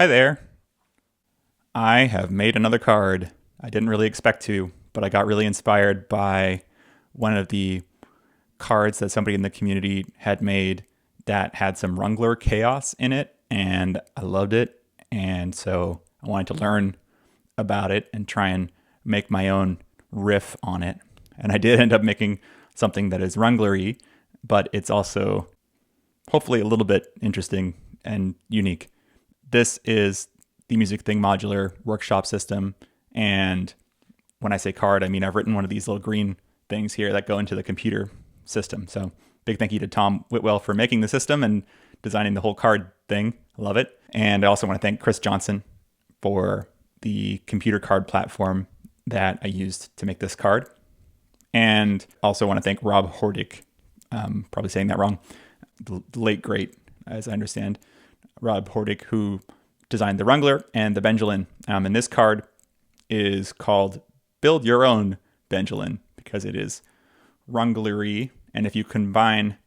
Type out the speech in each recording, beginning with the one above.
Hi there. I have made another card. I didn't really expect to, but I got really inspired by one of the cards that somebody in the community had made that had some Rungler chaos in it, and I loved it. And so I wanted to learn about it and try and make my own riff on it. And I did end up making something that is Rungler-y, but it's also hopefully a little bit interesting and unique. This is the Thing Modular Workshop System. And when I say card, I mean I've written one of these little green things here that go into the computer system. So big thank you to Tom Whitwell for making the system and designing the whole card thing. I love it. And I also want to thank Chris Johnson for the computer card platform that I used to make this card. And also want to thank Rob Hordijk, probably saying that wrong, the late great, as I understand, Rob Hordijk, who designed the Rungler and the Benjolin. And this card is called Build Your Own Benjolin because it is Runglery. And if you combine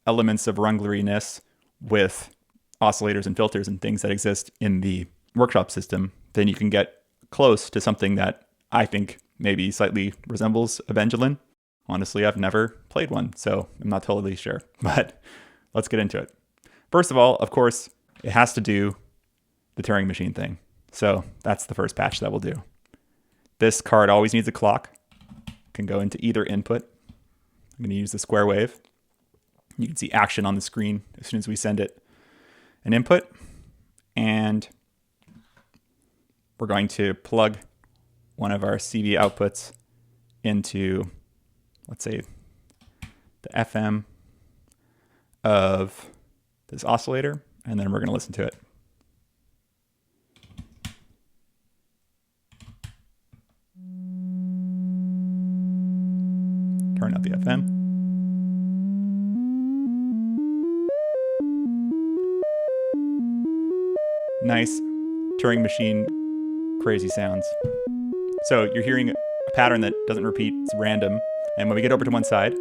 elements of Rungleriness with oscillators and filters and things that exist in the workshop system, then you can get close to something that I think maybe slightly resembles a Benjolin. Honestly, I've never played one, so I'm not totally sure. But let's get into it. First of all, of course, it has to do the Turing Machine thing. So that's the first patch that we'll do. This card always needs a clock. Can go into either input. I'm going to use the square wave. You can see action on the screen as soon as we send it an input. And we're going to plug one of our CV outputs into, let's say, the FM of this oscillator, and then we're going to listen to it. Turn up the FM. Nice Turing Machine crazy sounds. So you're hearing a pattern that doesn't repeat, it's random. And when we get over to one side,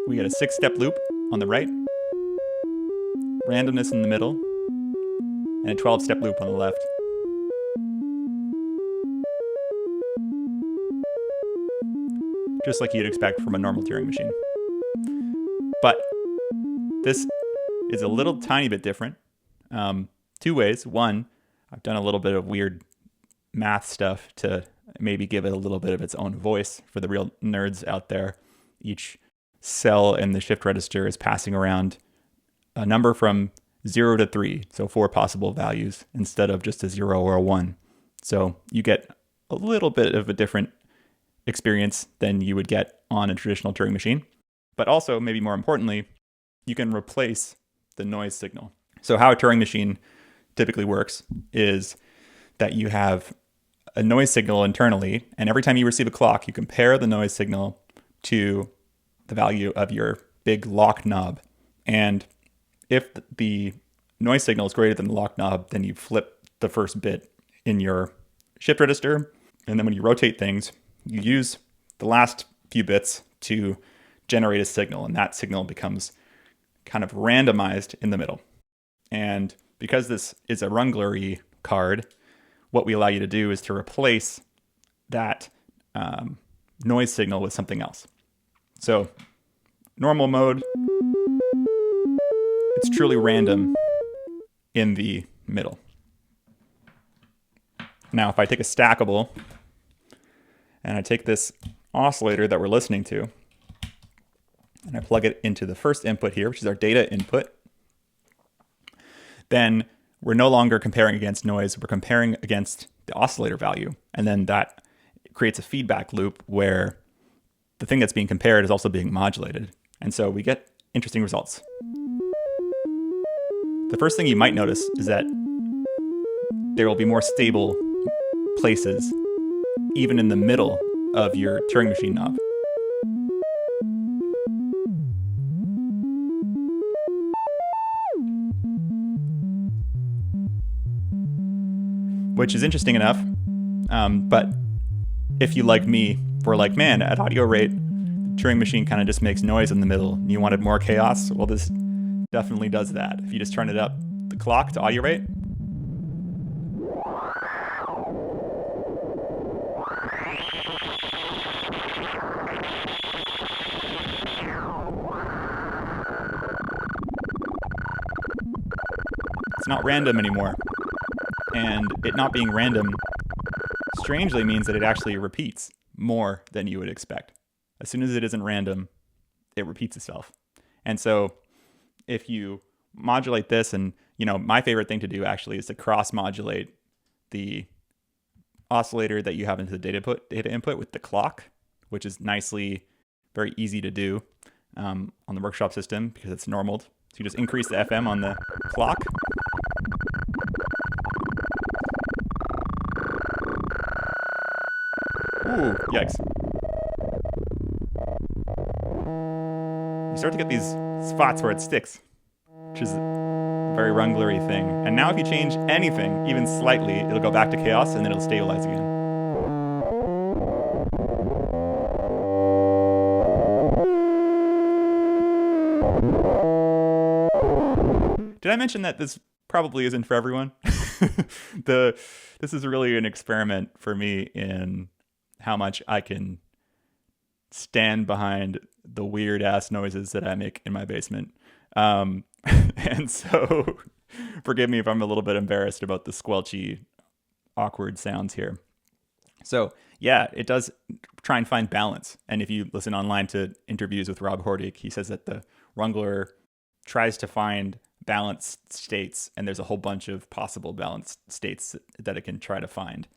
we get a 6-step loop on the right, randomness in the middle, and a 12-step loop on the left. Just like you'd expect from a normal Turing machine. But this is a little tiny bit different. Two ways. One, I've done a little bit of weird math stuff to maybe give it a little bit of its own voice for the real nerds out there. Each cell in the shift register is passing around a number from 0 to 3, so 4 possible values instead of just a 0 or a 1. So you get a little bit of a different experience than you would get on a traditional Turing machine. But also, maybe more importantly, you can replace the noise signal. So how a Turing machine typically works is that you have a noise signal internally, and every time you receive a clock, you compare the noise signal to the value of your big lock knob. And if the noise signal is greater than the lock knob, then you flip the first bit in your shift register. And then when you rotate things, you use the last few bits to generate a signal, and that signal becomes kind of randomized in the middle. And because this is a Rungler-y card, what we allow you to do is to replace that noise signal with something else. So normal mode, it's truly random in the middle. Now, if I take a stackable and I take this oscillator that we're listening to and I plug it into the first input here, which is our data input, then we're no longer comparing against noise, we're comparing against the oscillator value. And then that creates a feedback loop where the thing that's being compared is also being modulated. And so we get interesting results. The first thing you might notice is that there will be more stable places even in the middle of your Turing machine knob. Which is interesting enough, but if you, like me, were like, man, at audio rate, the Turing machine kind of just makes noise in the middle, and you wanted more chaos, well, this definitely does that. If you just turn it up, the clock to audio rate, it's not random anymore. And it not being random strangely means that it actually repeats more than you would expect. As soon as it isn't random, it repeats itself. And so if you modulate this, and my favorite thing to do actually is to cross modulate the oscillator that you have into the data input with the clock, which is very easy to do on the workshop system because it's normaled. So you just increase the FM on the clock. Ooh, yikes. You start to get these spots where it sticks, which is a very Rungler-y thing. And now if you change anything, even slightly, it'll go back to chaos and then it'll stabilize again. Did I mention that this probably isn't for everyone? This is really an experiment for me in how much I can stand behind the weird ass noises that I make in my basement. And so forgive me if I'm a little bit embarrassed about the squelchy, awkward sounds here. So yeah, it does try and find balance. And if you listen online to interviews with Rob Hordijk, he says that the Rungler tries to find balanced states, and there's a whole bunch of possible balanced states that it can try to find.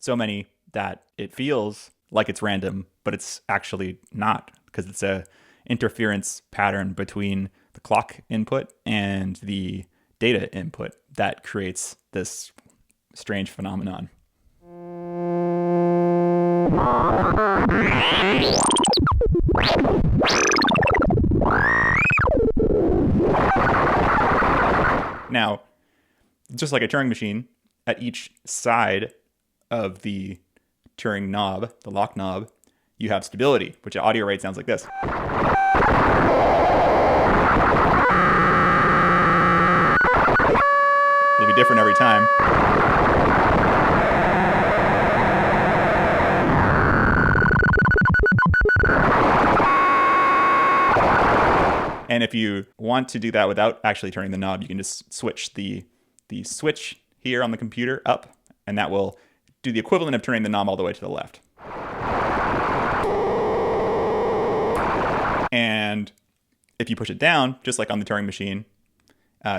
So many that it feels like it's random, but it's actually not, because it's a interference pattern between the clock input and the data input that creates this strange phenomenon. Now, just like a Turing machine, at each side of the Turing knob, the lock knob, you have stability, which at audio rate sounds like this. It'll be different every time. And if you want to do that without actually turning the knob, you can just switch the switch here on the computer up, and that will do the equivalent of turning the knob all the way to the left. And if you push it down, just like on the Turing machine,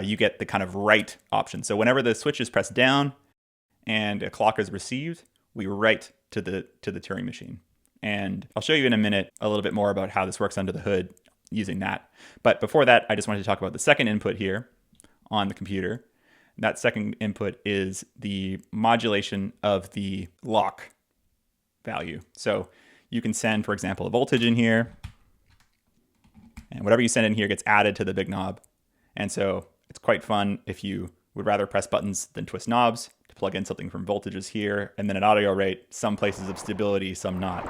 you get the kind of write option. So whenever the switch is pressed down and a clock is received, we write to the Turing machine. And I'll show you in a minute a little bit more about how this works under the hood using that. But before that, I just wanted to talk about the second input here on the computer. That second input is the modulation of the lock value. So you can send, for example, a voltage in here, and whatever you send in here gets added to the big knob. And so it's quite fun if you would rather press buttons than twist knobs to plug in something from voltages here, and then at audio rate, some places of stability, some not.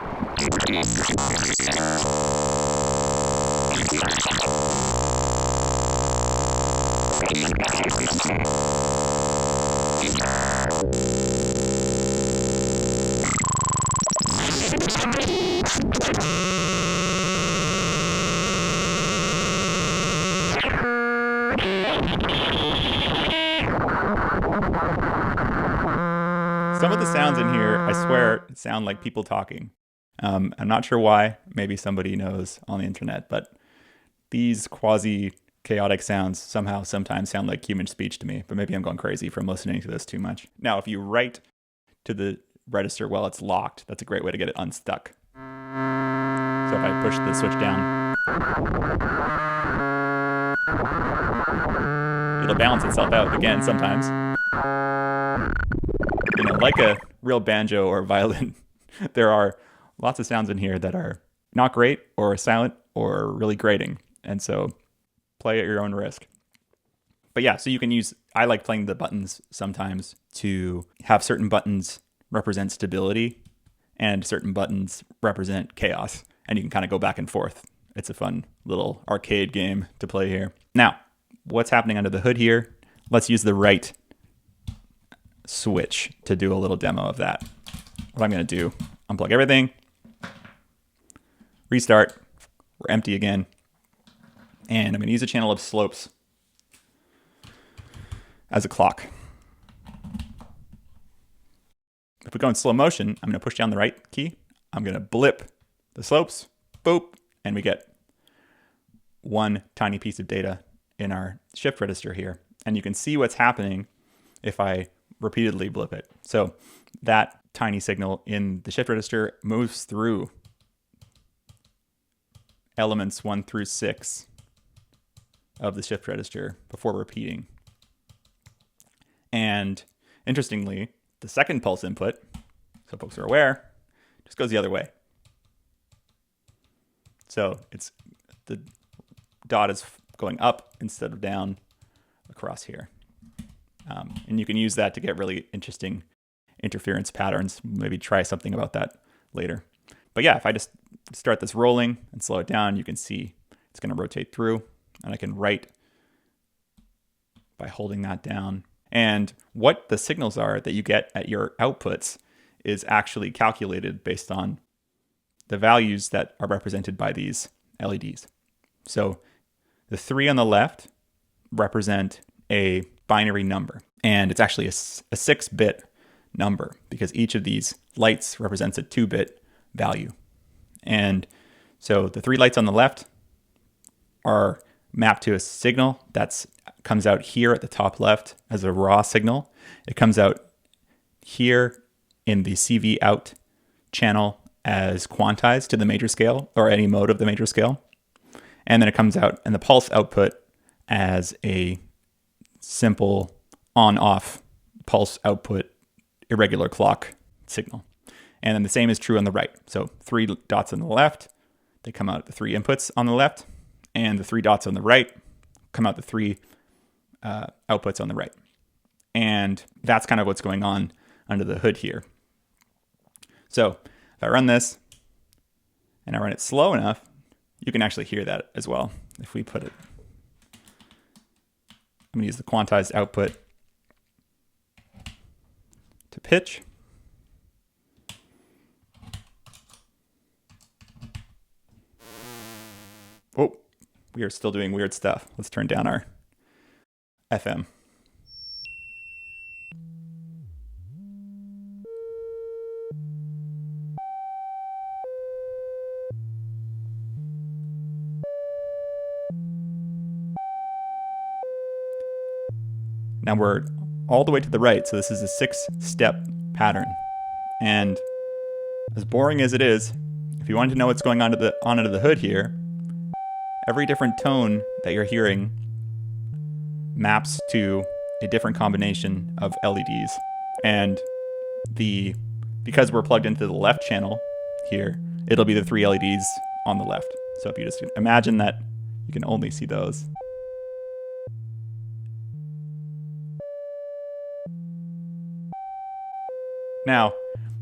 Some of the sounds in here, I swear, sound like people talking. I'm not sure why. Maybe somebody knows on the internet, but these quasi-chaotic sounds somehow sometimes sound like human speech to me, but maybe I'm going crazy from listening to this too much. Now, if you write to the register while it's locked, that's a great way to get it unstuck. So if I push the switch down, it'll balance itself out again sometimes. Like a real banjo or violin, there are lots of sounds in here that are not great or silent or really grating. And so play at your own risk. But yeah, so you can I like playing the buttons sometimes to have certain buttons represent stability and certain buttons represent chaos. And you can kind of go back and forth. It's a fun little arcade game to play here. Now, what's happening under the hood here. Let's use the right switch to do a little demo of that. What I'm going to do, unplug everything, restart, we're empty again, and I'm going to use a channel of slopes as a clock. If we go in slow motion, I'm going to push down the right key. I'm going to blip the slopes, boop, and we get one tiny piece of data in our shift register here. And you can see what's happening if I repeatedly blip it. So that tiny signal in the shift register moves through elements 1 through 6 of the shift register before repeating. And interestingly, the second pulse input, so folks are aware, just goes the other way. So it's the dot is going up instead of down across here. And you can use that to get really interesting interference patterns. Maybe try something about that later. But yeah, if I just start this rolling and slow it down, you can see it's going to rotate through, and I can write by holding that down. And what the signals are that you get at your outputs is actually calculated based on the values that are represented by these LEDs. So the 3 on the left represent a binary number, and it's actually a 6-bit number because each of these lights represents a 2-bit value. And so the 3 lights on the left are mapped to a signal that comes out here at the top left as a raw signal. It comes out here in the CV out channel as quantized to the major scale or any mode of the major scale. And then it comes out in the pulse output as a simple on-off pulse output irregular clock signal. And then the same is true on the right. So 3 dots on the left, they come out the 3 inputs on the left, and the 3 dots on the right come out the 3 outputs on the right. And that's kind of what's going on under the hood here. So if I run this and I run it slow enough, you can actually hear that as well. If we put it, I'm going to use the quantized output to pitch. Oh, we are still doing weird stuff. Let's turn down our FM. Now we're all the way to the right, so this is a 6-step pattern. And as boring as it is, if you wanted to know what's going on under the hood here, every different tone that you're hearing maps to a different combination of LEDs. And because we're plugged into the left channel here, it'll be the 3 LEDs on the left. So if you just imagine that you can only see those. Now,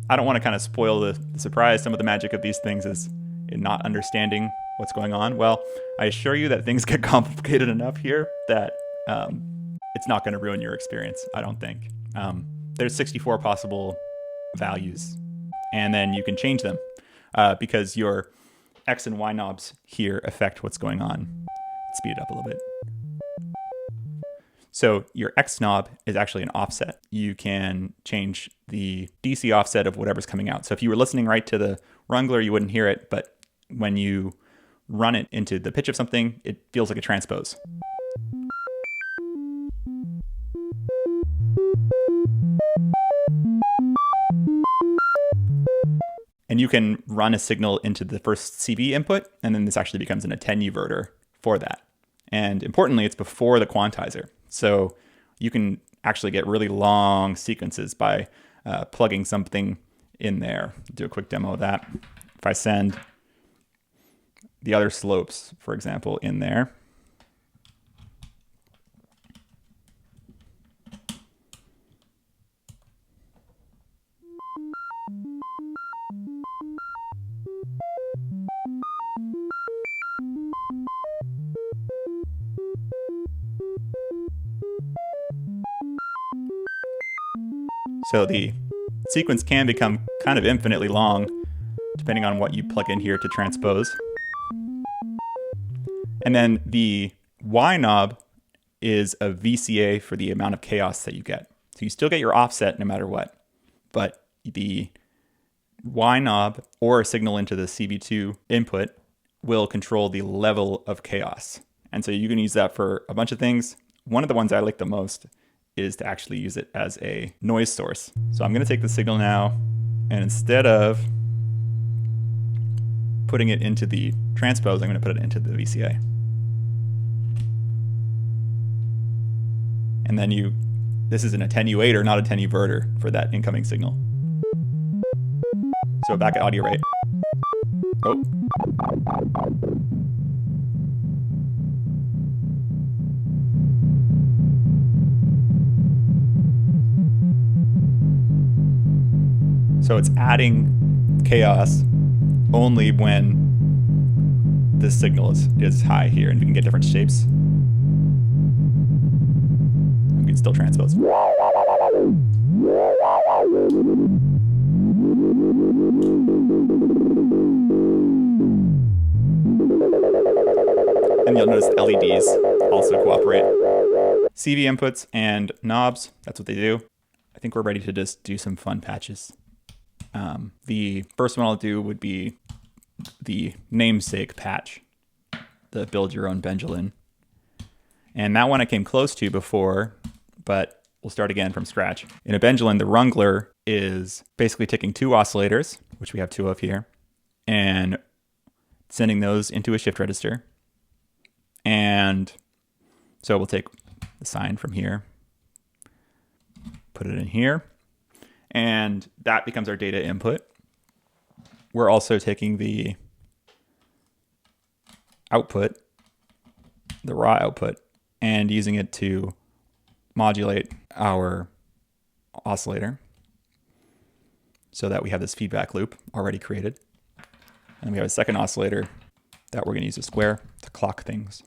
I don't want to kind of spoil the surprise. Some of the magic of these things is in not understanding what's going on. Well, I assure you that things get complicated enough here that it's not going to ruin your experience, I don't think. There's 64 possible values, and then you can change them because your X and Y knobs here affect what's going on. Let's speed it up a little bit. So your X knob is actually an offset. You can change the DC offset of whatever's coming out. So if you were listening right to the Rungler, you wouldn't hear it, but when you run it into the pitch of something, it feels like a transpose. And you can run a signal into the first CV input, and then this actually becomes an attenuverter for that. And importantly, it's before the quantizer. So you can actually get really long sequences by plugging something in there. Do a quick demo of that. If I send the other slopes, for example, in there. So the sequence can become kind of infinitely long, depending on what you plug in here to transpose. And then the Y knob is a VCA for the amount of chaos that you get. So you still get your offset no matter what, but the Y knob or a signal into the CV2 input will control the level of chaos. And so you can use that for a bunch of things. One of the ones I like the most is to actually use it as a noise source. So I'm going to take the signal now, and instead of putting it into the transpose, I'm going to put it into the VCA. And then this is an attenuator, not attenuverter, for that incoming signal. So back at audio rate. Oh. So it's adding chaos only when this signal is high here, and we can get different shapes. And we can still transpose. And you'll notice the LEDs also cooperate. CV inputs and knobs, that's what they do. I think we're ready to just do some fun patches. The first one I'll do would be the namesake patch, the build your own Benjolin. And that one I came close to before, but we'll start again from scratch. In a Benjolin, the Rungler is basically taking two oscillators, which we have two of here, and sending those into a shift register. And so we'll take the sine from here, put it in here, and that becomes our data input. We're also taking the output, the raw output, and using it to modulate our oscillator so that we have this feedback loop already created. And we have a second oscillator that we're going to use a square to clock things.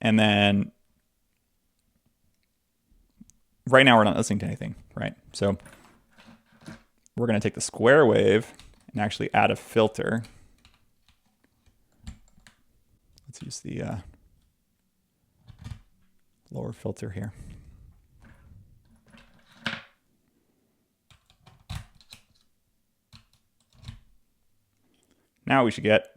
And then right now we're not listening to anything, right? So we're going to take the square wave and actually add a filter. Let's use the lower filter here. Now we should get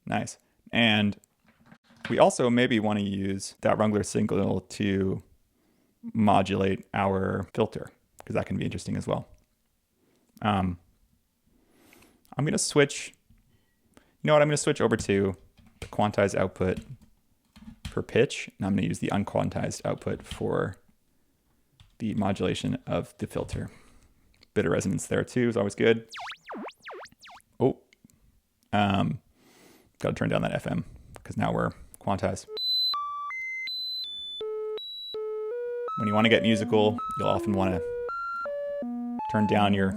nice. And we also maybe want to use that Rungler signal to modulate our filter, because that can be interesting as well. I'm going to switch, I'm going to switch over to the quantized output for pitch, and I'm going to use the unquantized output for the modulation of the filter. Bit of resonance there too is always good. Oh, got to turn down that FM because now we're quantized. When you want to get musical, you'll often want to turn down your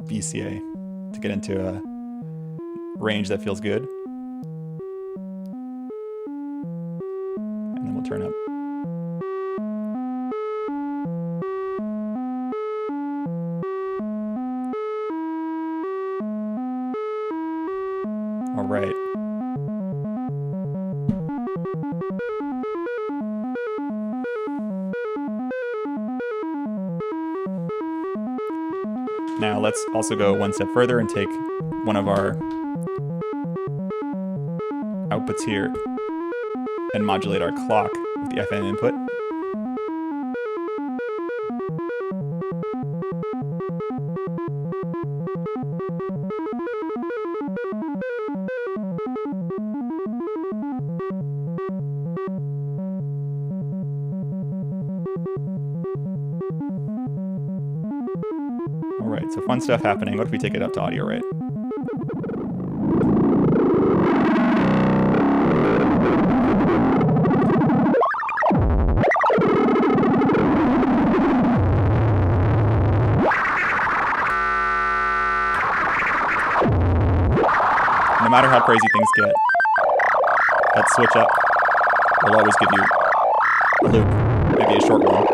VCA to get into a range that feels good. And then we'll turn up. All right. Now let's also go one step further and take one of our outputs here and modulate our clock with the FM input. So So fun stuff happening. What if we take it up to audio rate? No matter how crazy things get, that switch up will always give you a loop, maybe a short one.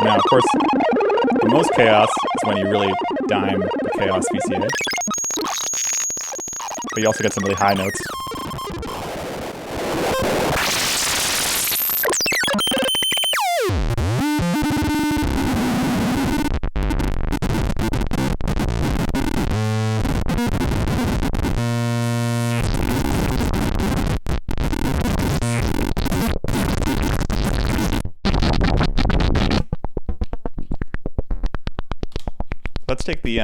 Now, of course, the most chaos is when you really dime the chaos VCA. But you also get some really high notes. Let's take the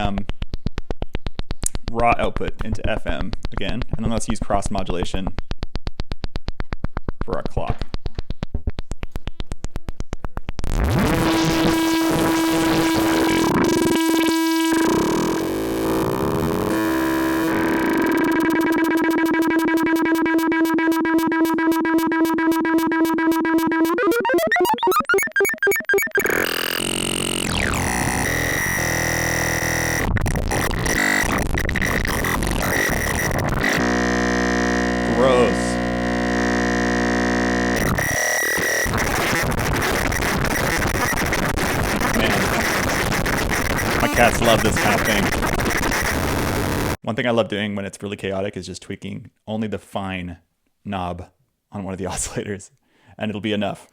raw output into FM again, and then let's use cross modulation for our clock. Gross. Man, my cats love this kind of thing. One thing I love doing when it's really chaotic is just tweaking only the fine knob on one of the oscillators, and it'll be enough.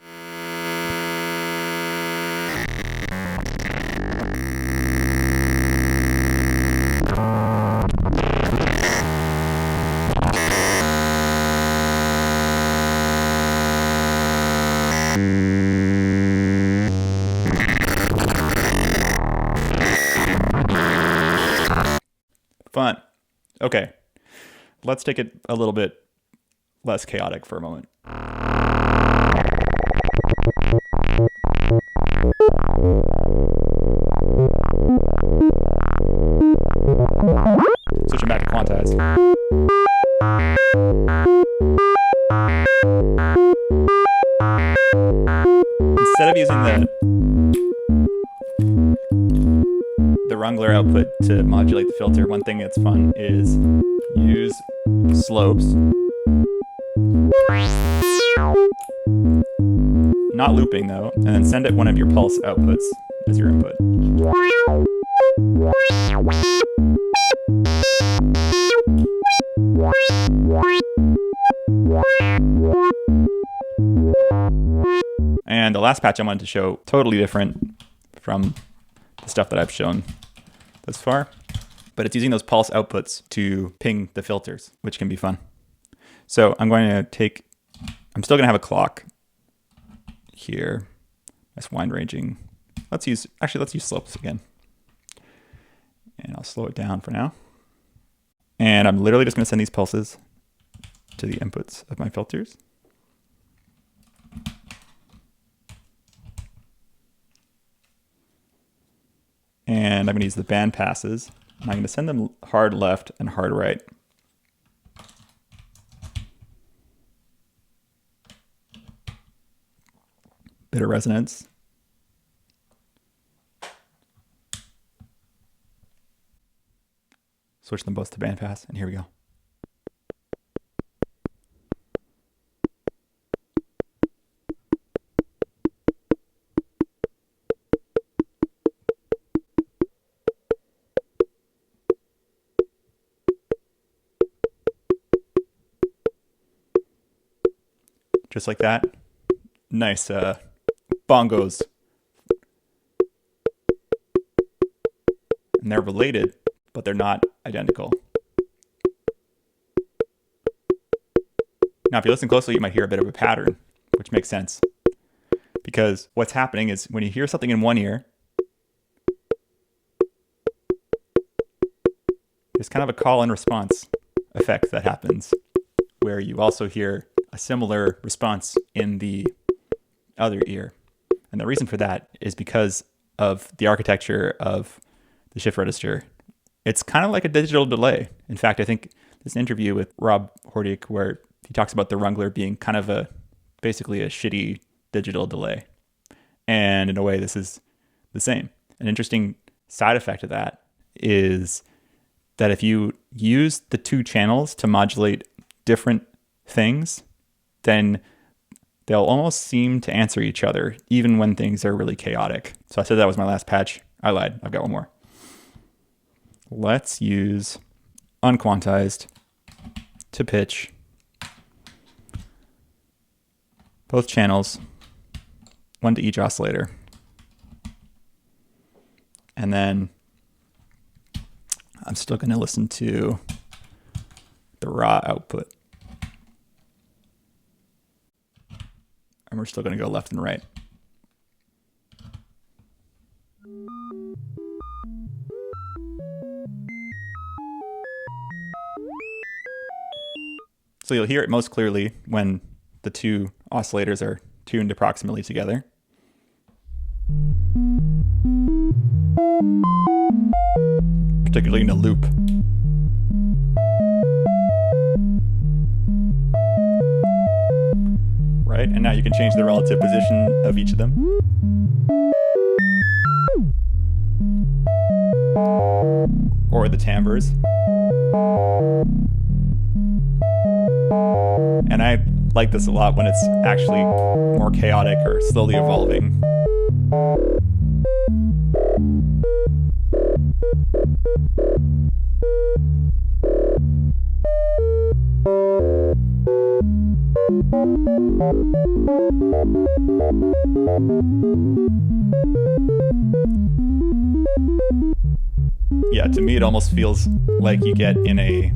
Fun. Okay, let's take it a little bit less chaotic for a moment. Switching back to quantized. Instead of using the Rungler output to modulate the filter, one thing that's fun is use slopes. Not looping though, and then send it one of your pulse outputs as your input. And the last patch I wanted to show, totally different from the stuff that I've shown thus far, but it's using those pulse outputs to ping the filters, which can be fun. So I'm going to take, I'm still going to have a clock here. Nice wide ranging. Let's use slopes again. And I'll slow it down for now. And I'm literally just going to send these pulses to the inputs of my filters. And I'm going to use the band passes. And I'm going to send them hard left and hard right. Bit of resonance. Switch them both to band pass, and here we go. Just like that. Nice bongos. And they're related, but they're not identical. Now, if you listen closely, you might hear a bit of a pattern, which makes sense. Because what's happening is when you hear something in one ear, there's kind of a call and response effect that happens where you also hear a similar response in the other ear. And the reason for that is because of the architecture of the shift register. It's kind of like a digital delay. In fact, I think there's an interview with Rob Hordijk where he talks about the Rungler being kind of basically a shitty digital delay. And in a way, this is the same. An interesting side effect of that is that if you use the two channels to modulate different things, then they'll almost seem to answer each other, even when things are really chaotic. So I said that was my last patch. I lied. I've got one more. Let's use unquantized to pitch both channels, one to each oscillator. And then I'm still going to listen to the raw output. And we're still going to go left and right. So you'll hear it most clearly when the two oscillators are tuned approximately together. Particularly in a loop. Right? And now you can change the relative position of each of them. Or the timbres. And I like this a lot when it's actually more chaotic or slowly evolving. Yeah, to me it almost feels like you get in a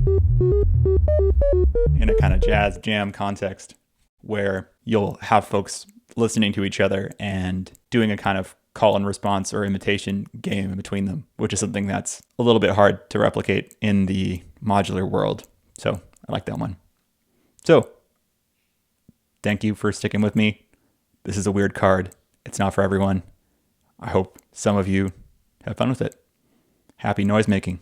kind of jazz jam context where you'll have folks listening to each other and doing a kind of call and response or imitation game in between them, which is something that's a little bit hard to replicate in the modular world. So I like that one. So thank you for sticking with me. This is a weird card. It's not for everyone. I hope some of you have fun with it. Happy noise making.